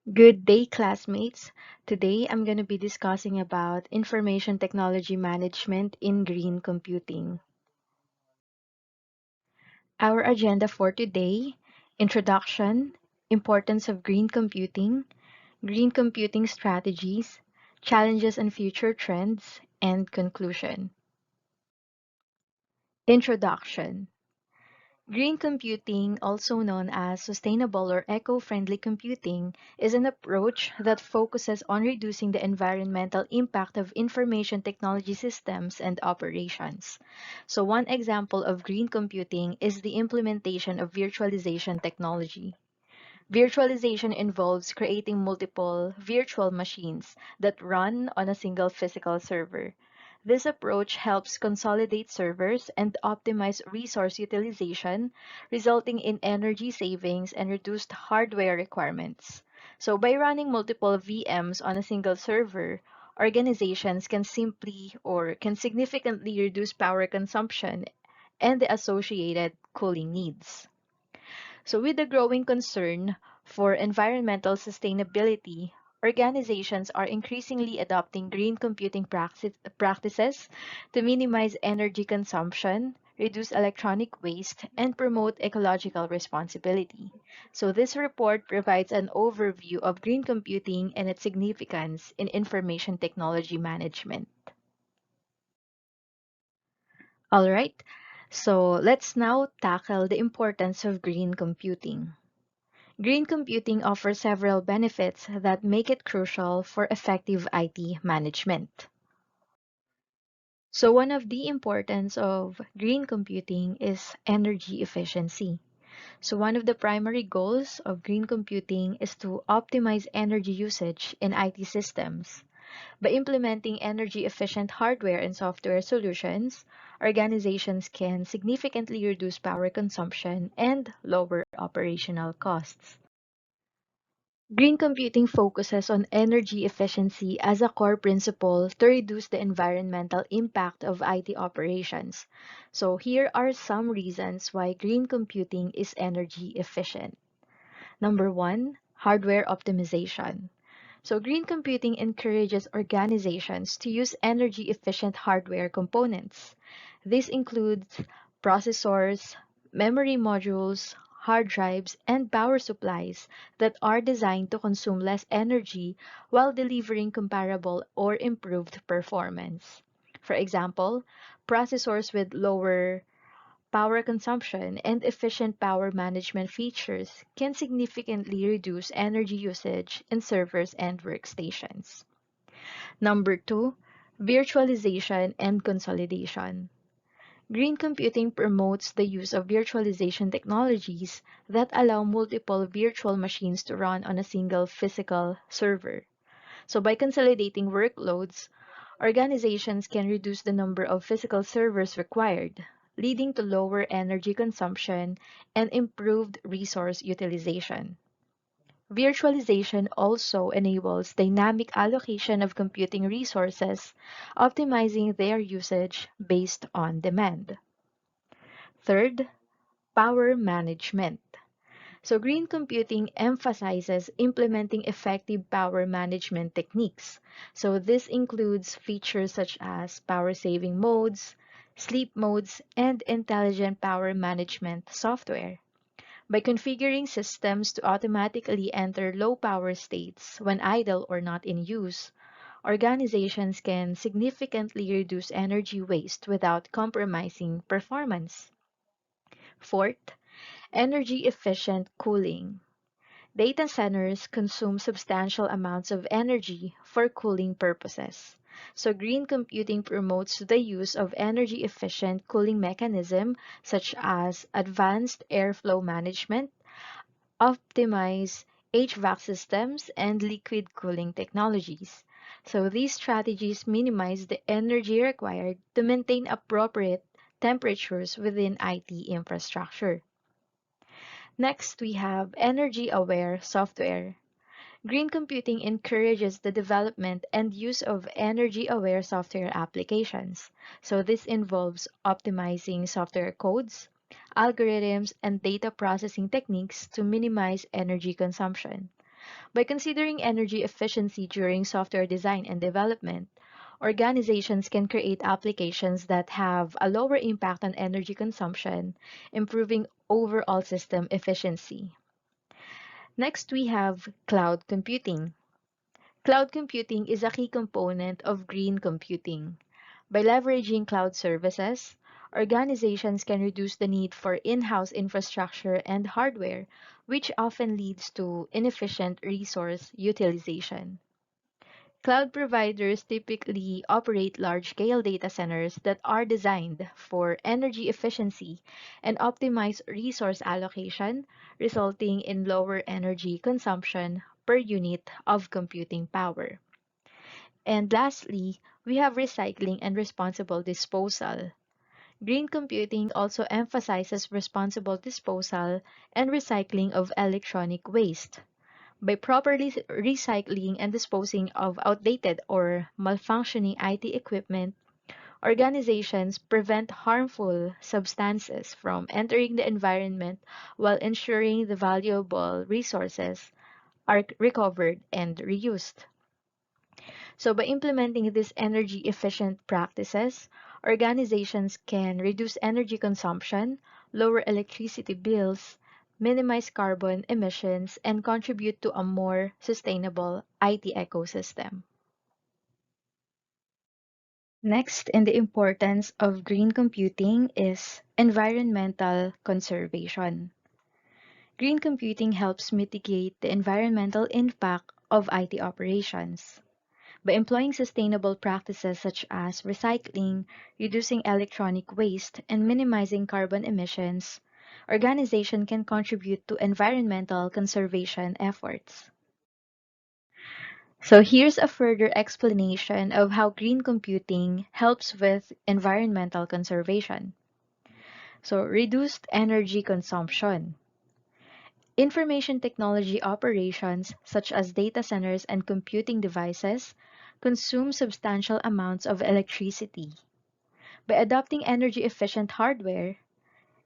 Good day, classmates. Today I'm going to be discussing about information technology management in green computing. Our agenda for today: introduction, importance of green computing strategies, challenges and future trends, and conclusion. Introduction. Green computing, also known as sustainable or eco-friendly computing, is an approach that focuses on reducing the environmental impact of information technology systems and operations. So one example of green computing is the implementation of virtualization technology. Virtualization involves creating multiple virtual machines that run on a single physical server. This approach helps consolidate servers and optimize resource utilization, resulting in energy savings and reduced hardware requirements. So, by running multiple VMs on a single server, organizations can significantly reduce power consumption and the associated cooling needs. So, with the growing concern for environmental sustainability, organizations are increasingly adopting green computing practices to minimize energy consumption, reduce electronic waste, and promote ecological responsibility. So, this report provides an overview of green computing and its significance in information technology management. All right, so let's now tackle the importance of green computing. Green computing offers several benefits that make it crucial for effective IT management. So one of the importance of green computing is energy efficiency. So one of the primary goals of green computing is to optimize energy usage in IT systems. By implementing energy efficient hardware and software solutions, organizations can significantly reduce power consumption and lower operational costs. Green computing focuses on energy efficiency as a core principle to reduce the environmental impact of IT operations. So, here are some reasons why green computing is energy efficient. Number one, hardware optimization. So, green computing encourages organizations to use energy efficient hardware components. This includes processors, memory modules, hard drives, and power supplies that are designed to consume less energy while delivering comparable or improved performance. For example, processors with lower power consumption and efficient power management features can significantly reduce energy usage in servers and workstations. Number two, virtualization and consolidation. Green computing promotes the use of virtualization technologies that allow multiple virtual machines to run on a single physical server. So, by consolidating workloads, organizations can reduce the number of physical servers required, leading to lower energy consumption and improved resource utilization. Virtualization also enables dynamic allocation of computing resources, optimizing their usage based on demand. Third, power management. So, green computing emphasizes implementing effective power management techniques. So, this includes features such as power saving modes, sleep modes, and intelligent power management software. By configuring systems to automatically enter low power states when idle or not in use, organizations can significantly reduce energy waste without compromising performance. Fourth, energy efficient cooling. Data centers consume substantial amounts of energy for cooling purposes. So green computing promotes the use of energy efficient cooling mechanisms such as advanced airflow management, optimized HVAC systems, and liquid cooling technologies. So these strategies minimize the energy required to maintain appropriate temperatures within IT infrastructure. Next, we have energy-aware software. Green computing encourages the development and use of energy-aware software applications. So this involves optimizing software codes, algorithms, and data processing techniques to minimize energy consumption. By considering energy efficiency during software design and development, organizations can create applications that have a lower impact on energy consumption, improving overall system efficiency. Next, we have cloud computing. Cloud computing is a key component of green computing. By leveraging cloud services, organizations can reduce the need for in-house infrastructure and hardware, which often leads to inefficient resource utilization. Cloud providers typically operate large-scale data centers that are designed for energy efficiency and optimize resource allocation, resulting in lower energy consumption per unit of computing power. And lastly, we have recycling and responsible disposal. Green computing also emphasizes responsible disposal and recycling of electronic waste. By properly recycling and disposing of outdated or malfunctioning IT equipment, organizations prevent harmful substances from entering the environment while ensuring the valuable resources are recovered and reused. So, by implementing these energy efficient practices, organizations can reduce energy consumption, lower electricity bills, minimize carbon emissions, and contribute to a more sustainable IT ecosystem. Next, in the importance of green computing is environmental conservation. Green computing helps mitigate the environmental impact of IT operations. By employing sustainable practices such as recycling, reducing electronic waste, and minimizing carbon emissions, organization can contribute to environmental conservation efforts. So here's a further explanation of how green computing helps with environmental conservation. So reduced energy consumption. Information technology operations, such as data centers and computing devices, consume substantial amounts of electricity. By adopting energy efficient hardware,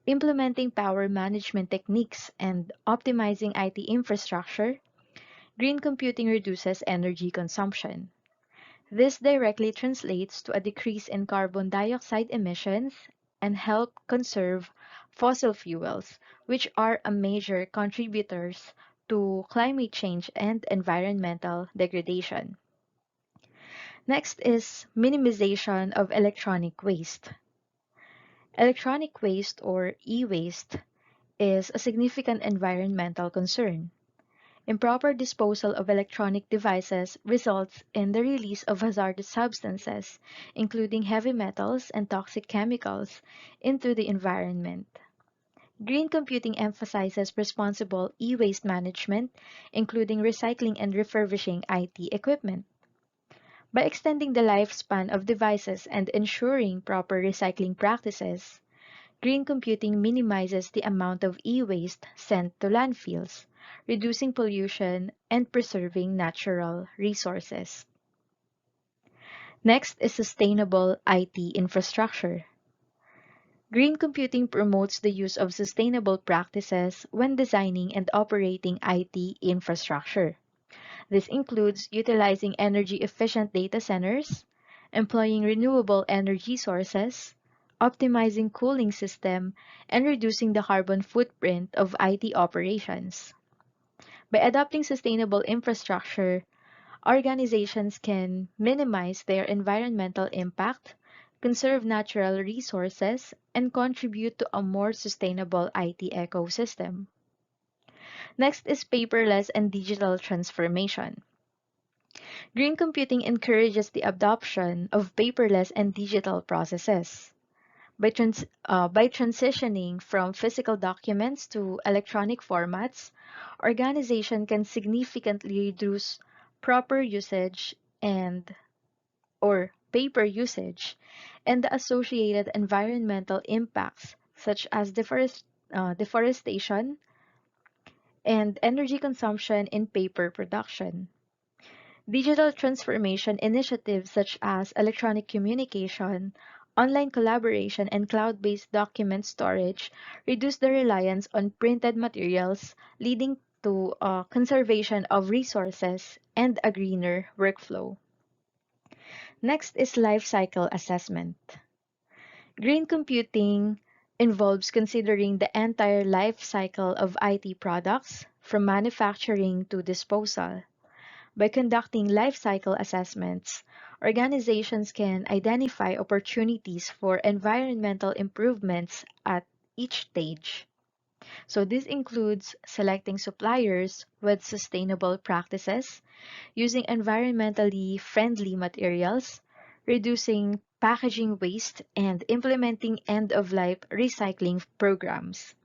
implementing power management techniques, and optimizing IT infrastructure, green computing reduces energy consumption. This directly translates to a decrease in carbon dioxide emissions and help conserve fossil fuels, which are a major contributors to climate change and environmental degradation. Next is minimization of electronic waste. Electronic waste or e-waste is a significant environmental concern. Improper disposal of electronic devices results in the release of hazardous substances, including heavy metals and toxic chemicals, into the environment. Green computing emphasizes responsible e-waste management, including recycling and refurbishing IT equipment. By extending the lifespan of devices and ensuring proper recycling practices, green computing minimizes the amount of e-waste sent to landfills, reducing pollution and preserving natural resources. Next is sustainable IT infrastructure. Green computing promotes the use of sustainable practices when designing and operating IT infrastructure. This includes utilizing energy efficient data centers, employing renewable energy sources, optimizing cooling system, and reducing the carbon footprint of IT operations. By adopting sustainable infrastructure, organizations can minimize their environmental impact, conserve natural resources, and contribute to a more sustainable IT ecosystem. Next is paperless and digital transformation. Green computing encourages the adoption of paperless and digital processes. By transitioning from physical documents to electronic formats, organization can significantly reduce proper usage and or paper usage and the associated environmental impacts such as deforestation and energy consumption in paper production. Digital transformation initiatives such as electronic communication, online collaboration, and cloud based document storage reduce the reliance on printed materials, leading to conservation of resources and a greener workflow. Next is life cycle assessment. Green computing involves considering the entire life cycle of IT products from manufacturing to disposal. By conducting life cycle assessments, organizations can identify opportunities for environmental improvements at each stage. So, this includes selecting suppliers with sustainable practices, using environmentally friendly materials, reducing packaging waste, and implementing end of life recycling programs.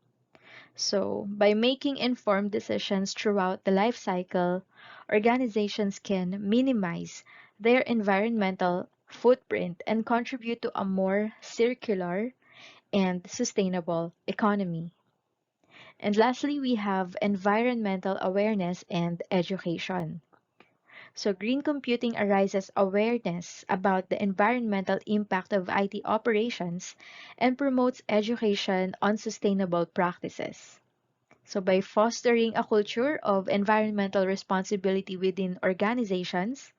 So, by making informed decisions throughout the life cycle, organizations can minimize their environmental footprint and contribute to a more circular and sustainable economy. And lastly, we have environmental awareness and education. So, green computing arises awareness about the environmental impact of IT operations and promotes education on sustainable practices. So, by fostering a culture of environmental responsibility within organizations,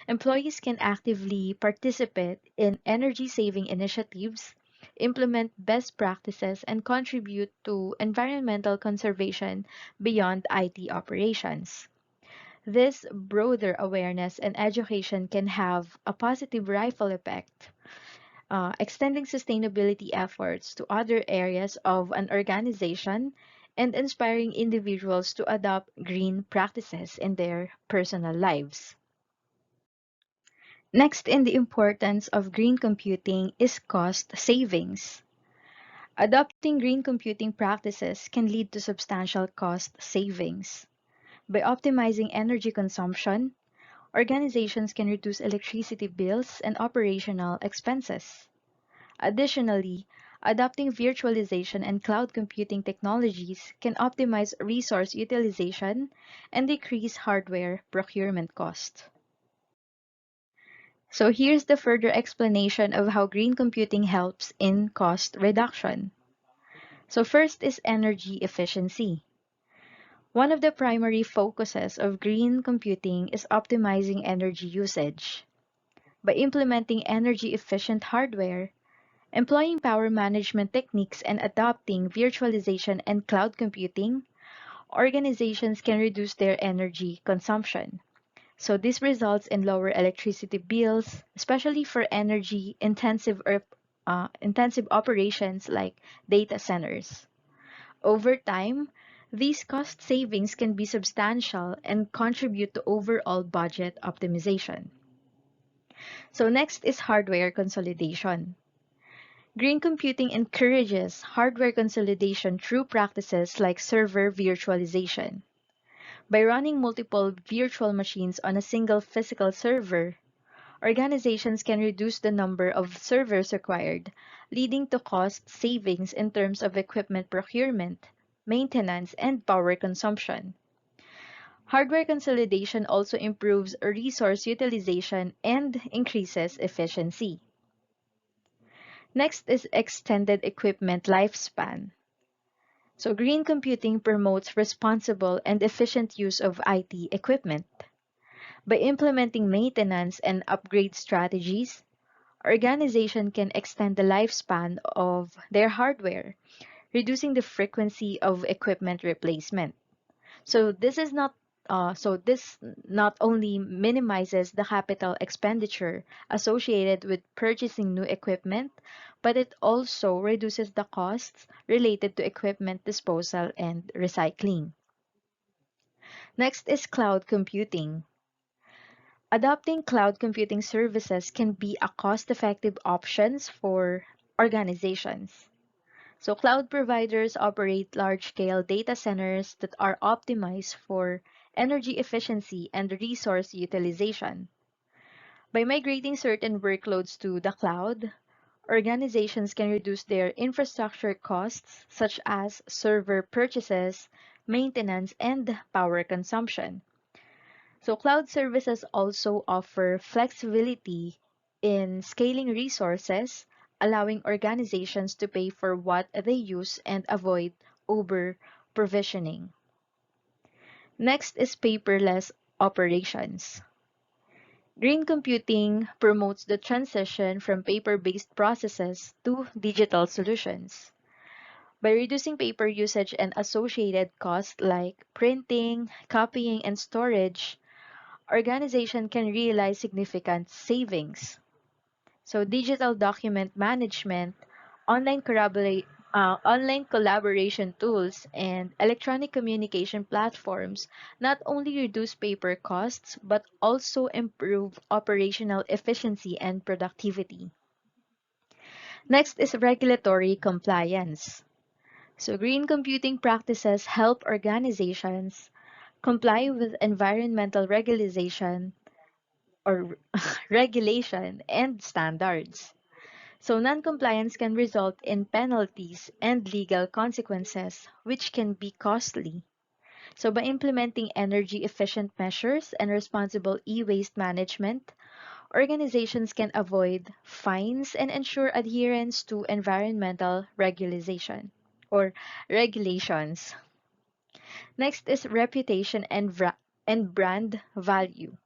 employees can actively participate in energy saving initiatives, implement best practices, and contribute to environmental conservation beyond IT operations. This broader awareness and education can have a positive ripple effect, extending sustainability efforts to other areas of an organization and inspiring individuals to adopt green practices in their personal lives. Next in the importance of green computing is cost savings. Adopting green computing practices can lead to substantial cost savings. By optimizing energy consumption, organizations can reduce electricity bills and operational expenses. Additionally, adopting virtualization and cloud computing technologies can optimize resource utilization and decrease hardware procurement cost. So here's the further explanation of how green computing helps in cost reduction. So first is energy efficiency. One of the primary focuses of green computing is optimizing energy usage. By implementing energy efficient hardware, employing power management techniques, and adopting virtualization and cloud computing, organizations can reduce their energy consumption. So this results in lower electricity bills, especially for energy intensive operations like data centers. Over time, these cost savings can be substantial and contribute to overall budget optimization. So next is hardware consolidation. Green computing encourages hardware consolidation through practices like server virtualization. By running multiple virtual machines on a single physical server, organizations can reduce the number of servers required, leading to cost savings in terms of equipment procurement, maintenance, and power consumption. Hardware consolidation also improves resource utilization and increases efficiency. Next is extended equipment lifespan. So, green computing promotes responsible and efficient use of IT equipment. By implementing maintenance and upgrade strategies, organization can extend the lifespan of their hardware, reducing the frequency of equipment replacement. So this not only minimizes the capital expenditure associated with purchasing new equipment, but it also reduces the costs related to equipment disposal and recycling. Next is cloud computing. Adopting cloud computing services can be a cost-effective options for organizations. So cloud providers operate large-scale data centers that are optimized for energy efficiency and resource utilization. By migrating certain workloads to the cloud, organizations can reduce their infrastructure costs such as server purchases, maintenance, and power consumption. So cloud services also offer flexibility in scaling resources, allowing organizations to pay for what they use and avoid over provisioning. Next is paperless operations. Green computing promotes the transition from paper-based processes to digital solutions. By reducing paper usage and associated costs like printing, copying, and storage, organization can realize significant savings. So digital document management, online collaboration tools, and electronic communication platforms not only reduce paper costs but also improve operational efficiency and productivity. Next is regulatory compliance. So green computing practices help organizations comply with environmental regulation or regulation and standards. So non-compliance can result in penalties and legal consequences, which can be costly. So by implementing energy efficient measures and responsible e-waste management, organizations can avoid fines and ensure adherence to environmental regulation or regulations. Next is reputation and brand value.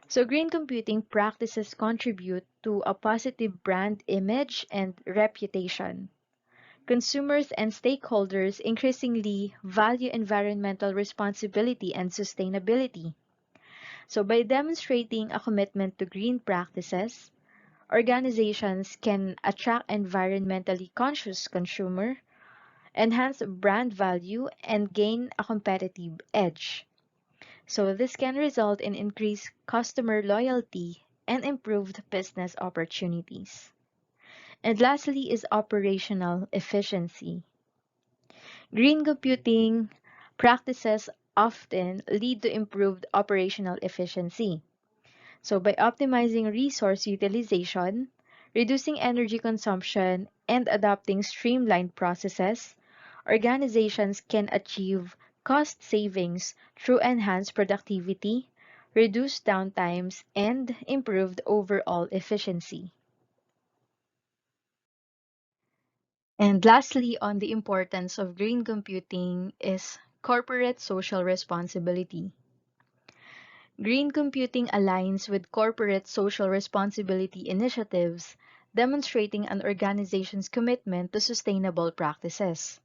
So green computing practices contribute to a positive brand image and reputation. Consumers and stakeholders increasingly value environmental responsibility and sustainability. So by demonstrating a commitment to green practices, organizations can attract environmentally conscious consumer, enhance brand value, and gain a competitive edge. So this can result in increased customer loyalty and improved business opportunities. And lastly is operational efficiency. Green computing practices often lead to improved operational efficiency. So by optimizing resource utilization, reducing energy consumption, and adopting streamlined processes, organizations can achieve cost savings through enhanced productivity, reduced downtimes, and improved overall efficiency. And lastly, on the importance of green computing is corporate social responsibility. Green computing aligns with corporate social responsibility initiatives, demonstrating an organization's commitment to sustainable practices.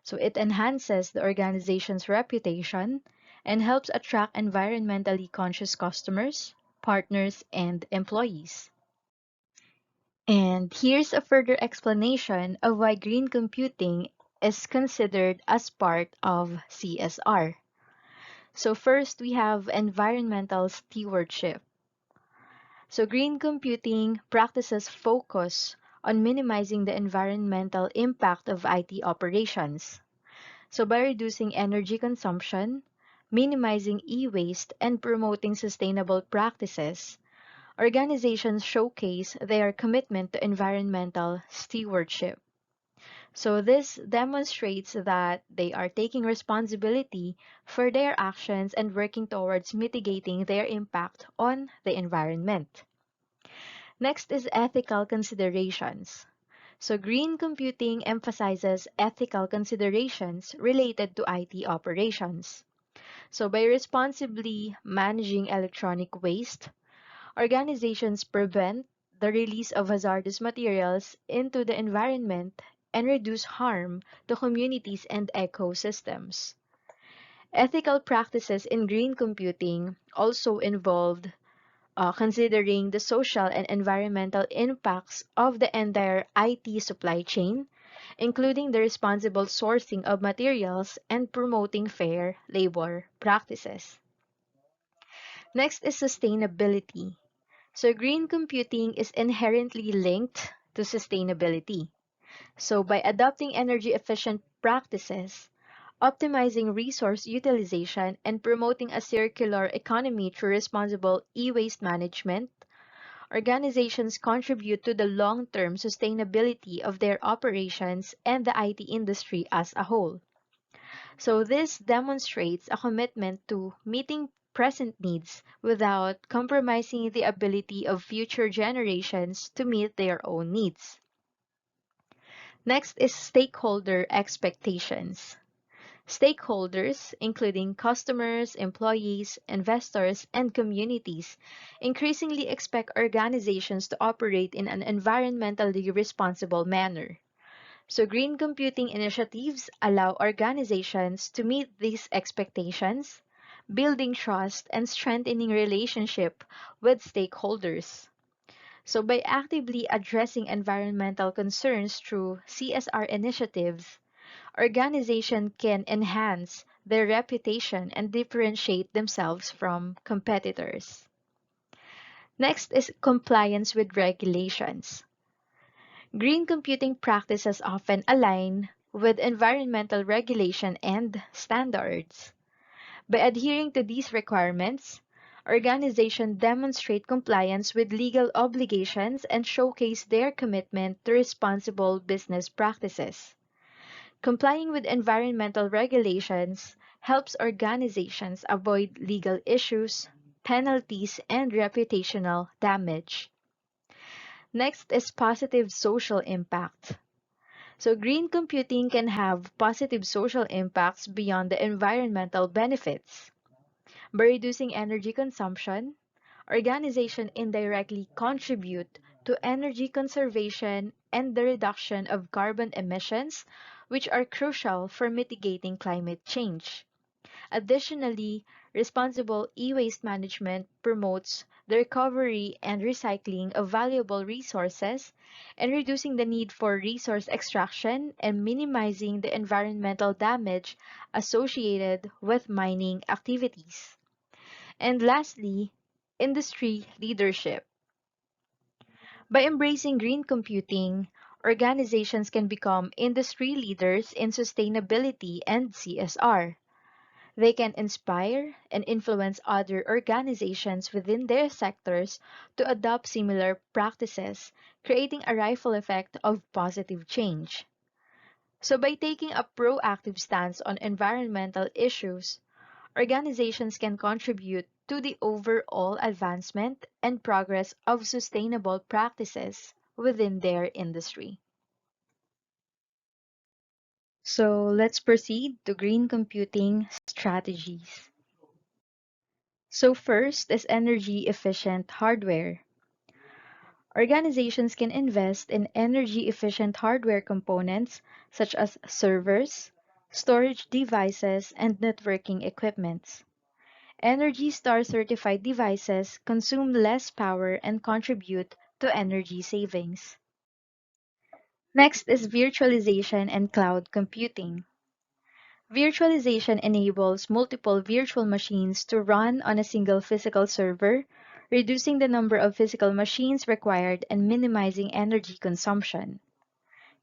So it enhances the organization's reputation and helps attract environmentally conscious customers, partners, and employees. And here's a further explanation of why green computing is considered as part of CSR. So first, we have environmental stewardship. So green computing practices focus on minimizing the environmental impact of IT operations. So by reducing energy consumption, minimizing e-waste, and promoting sustainable practices, organizations showcase their commitment to environmental stewardship. So this demonstrates that they are taking responsibility for their actions and working towards mitigating their impact on the environment. Next is ethical considerations. So green computing emphasizes ethical considerations related to IT operations. So by responsibly managing electronic waste, organizations prevent the release of hazardous materials into the environment and reduce harm to communities and ecosystems. Ethical practices in green computing also involved considering the social and environmental impacts of the entire IT supply chain, including the responsible sourcing of materials and promoting fair labor practices. Next is sustainability. So green computing is inherently linked to sustainability. So by adopting energy efficient practices, optimizing resource utilization, and promoting a circular economy through responsible e-waste management, organizations contribute to the long-term sustainability of their operations and the IT industry as a whole. So this demonstrates a commitment to meeting present needs without compromising the ability of future generations to meet their own needs. Next is stakeholder expectations. Stakeholders, including customers, employees, investors, and communities, increasingly expect organizations to operate in an environmentally responsible manner. So, green computing initiatives allow organizations to meet these expectations, building trust and strengthening relationship with stakeholders. So, by actively addressing environmental concerns through CSR initiatives, organizations can enhance their reputation and differentiate themselves from competitors. Next is compliance with regulations. Green computing practices often align with environmental regulation and standards. By adhering to these requirements, organizations demonstrate compliance with legal obligations and showcase their commitment to responsible business practices. Complying with environmental regulations helps organizations avoid legal issues, penalties, and reputational damage. Next is positive social impact. So, green computing can have positive social impacts beyond the environmental benefits. By reducing energy consumption, organizations indirectly contribute to energy conservation and the reduction of carbon emissions, which are crucial for mitigating climate change. Additionally, responsible e-waste management promotes the recovery and recycling of valuable resources and reducing the need for resource extraction and minimizing the environmental damage associated with mining activities. And lastly, industry leadership. By embracing green computing, organizations can become industry leaders in sustainability and CSR. They can inspire and influence other organizations within their sectors to adopt similar practices, creating a ripple effect of positive change. So, by taking a proactive stance on environmental issues, organizations can contribute to the overall advancement and progress of sustainable practices within their industry. So, let's proceed to green computing strategies. So first is energy efficient hardware. Organizations can invest in energy efficient hardware components such as servers, storage devices, and networking equipments. Energy Star certified devices consume less power and contribute to energy savings. Next is virtualization and cloud computing. Virtualization enables multiple virtual machines to run on a single physical server, reducing the number of physical machines required and minimizing energy consumption.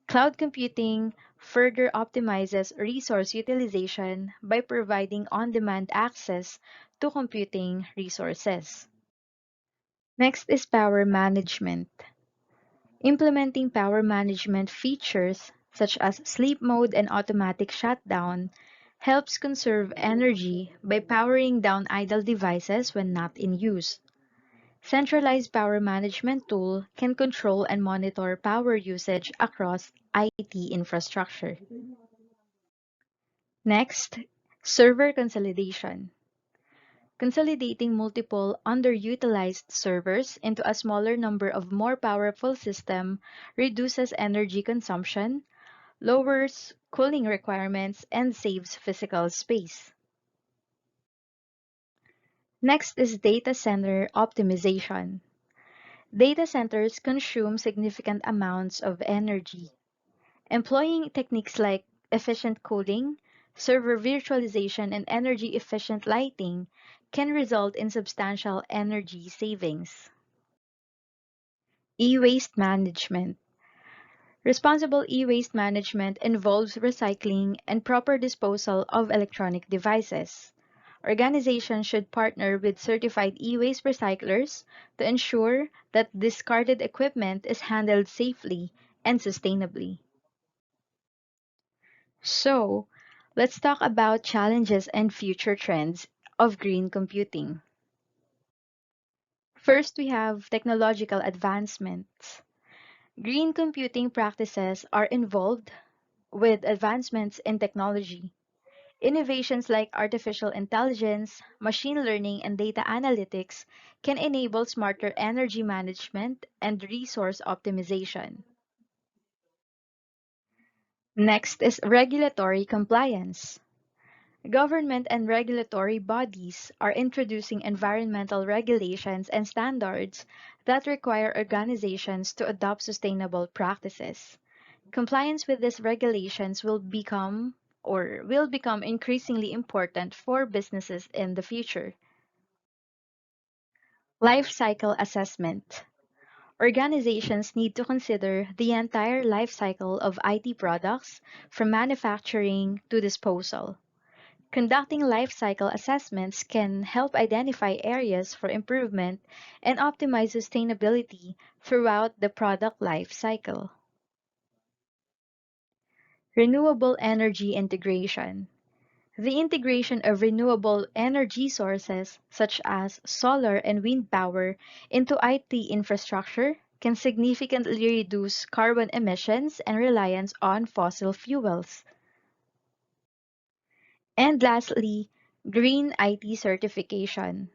Cloud computing further optimizes resource utilization by providing on-demand access to computing resources. Next is power management. Implementing power management features such as sleep mode and automatic shutdown helps conserve energy by powering down idle devices when not in use. Centralized power management tool can control and monitor power usage across IT infrastructure. Next, server consolidation. Consolidating multiple underutilized servers into a smaller number of more powerful system reduces energy consumption, lowers cooling requirements, and saves physical space. Next is data center optimization. Data centers consume significant amounts of energy. Employing techniques like efficient cooling, server virtualization, and energy efficient lighting can result in substantial energy savings. E-waste management. Responsible e-waste management involves recycling and proper disposal of electronic devices. Organizations should partner with certified e-waste recyclers to ensure that discarded equipment is handled safely and sustainably. So, let's talk about challenges and future trends of green computing. First, we have technological advancements. Green computing practices are involved with advancements in technology. Innovations like artificial intelligence, machine learning, and data analytics can enable smarter energy management and resource optimization. Next is regulatory compliance. Government and regulatory bodies are introducing environmental regulations and standards that require organizations to adopt sustainable practices. Compliance with these regulations will become increasingly important for businesses in the future. Life cycle assessment. Organizations need to consider the entire life cycle of IT products from manufacturing to disposal. Conducting life cycle assessments can help identify areas for improvement and optimize sustainability throughout the product life cycle. Renewable energy integration. The integration of renewable energy sources, such as solar and wind power, into IT infrastructure can significantly reduce carbon emissions and reliance on fossil fuels. And lastly, green IT certification.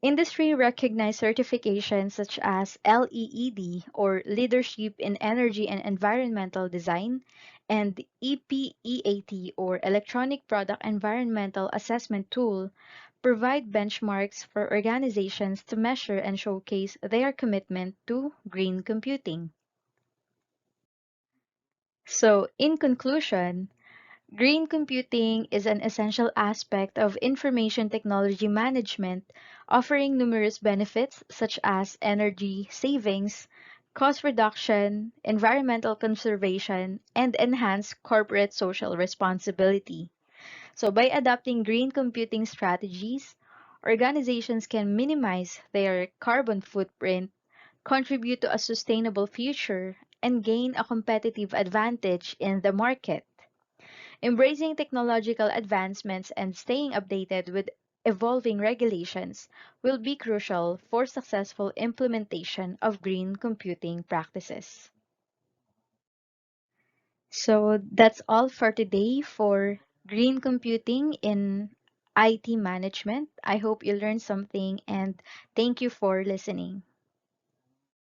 Industry recognized certifications such as LEED or Leadership in Energy and Environmental Design and EPEAT or Electronic Product Environmental Assessment Tool provide benchmarks for organizations to measure and showcase their commitment to green computing. So, in conclusion, green computing is an essential aspect of information technology management, offering numerous benefits such as energy savings, cost reduction, environmental conservation, and enhanced corporate social responsibility. So, by adopting green computing strategies, organizations can minimize their carbon footprint, contribute to a sustainable future, and gain a competitive advantage in the market. Embracing technological advancements and staying updated with evolving regulations will be crucial for successful implementation of green computing practices. So that's all for today for green computing in IT management. I hope you learned something and thank you for listening.